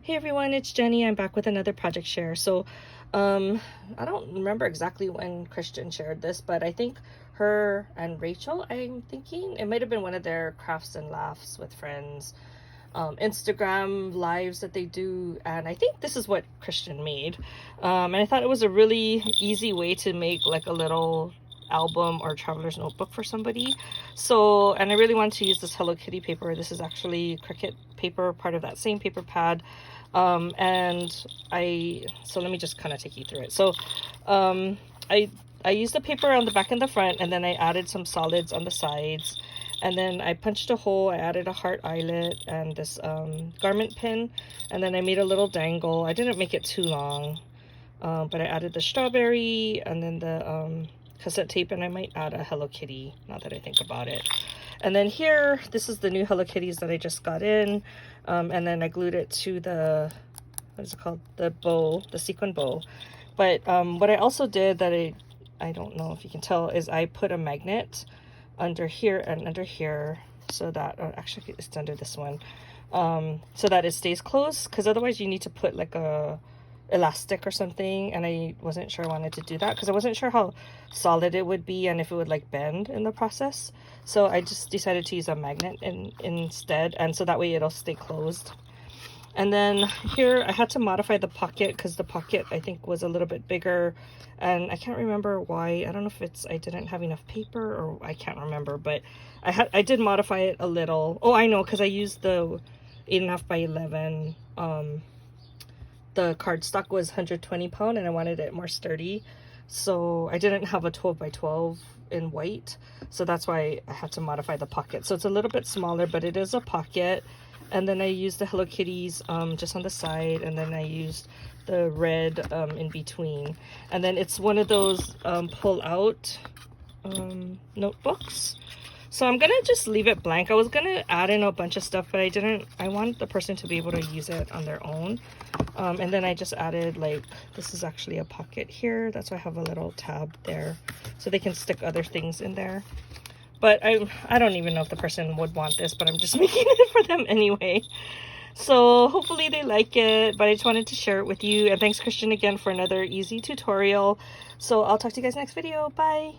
Hey everyone, it's Jenny. I'm back with another project share. So I don't remember exactly when Christian shared this, but I think her and Rachel, I'm thinking it might have been one of their crafts and laughs with friends Instagram lives that they do, and I think this is what Christian made. And I thought it was a really easy way to make like a little album or traveler's notebook for somebody. So, and I really wanted to use this Hello Kitty paper. This is actually Cricut paper, part of that same paper pad. So let me just kind of take you through it. So I used the paper on the back and the front, and then I added some solids on the sides, and then I punched a hole. I added a heart eyelet and this garment pin, and then I made a little dangle. I didn't make it too long, but I added the strawberry and then the cassette tape, and I might add a Hello Kitty now that I think about it. And then here, this is the new Hello Kitties that I just got in, and then I glued it to the, what is it called, the bow, the sequin bow. But what I also did that I don't know if you can tell is I put a magnet under here and under here, so that actually it's under this one, so that it stays closed, because otherwise you need to put like a elastic or something, and I wasn't sure I wanted to do that because I wasn't sure how solid it would be and if it would like bend in the process. So I just decided to use a magnet instead, and so that way it'll stay closed. And then here I had to modify the pocket because the pocket I think was a little bit bigger, and I can't remember why. I don't know if it's I didn't have enough paper or I can't remember, but I did modify it a little. Oh, I know, because I used the 8.5 by 11. The cardstock was 120 pound and I wanted it more sturdy, so I didn't have a 12 by 12 in white, so that's why I had to modify the pocket. So it's a little bit smaller, but it is a pocket. And then I used the Hello Kitties just on the side, and then I used the red in between. And then it's one of those pull out notebooks. So I'm gonna just leave it blank. I was gonna add in a bunch of stuff, but I didn't. I want the person to be able to use it on their own. And then I just added, like, this is actually a pocket here. That's why I have a little tab there, so they can stick other things in there. But I don't even know if the person would want this, but I'm just making it for them anyway. So hopefully they like it, but I just wanted to share it with you. And thanks, Christian, again for another easy tutorial. So I'll talk to you guys next video. Bye.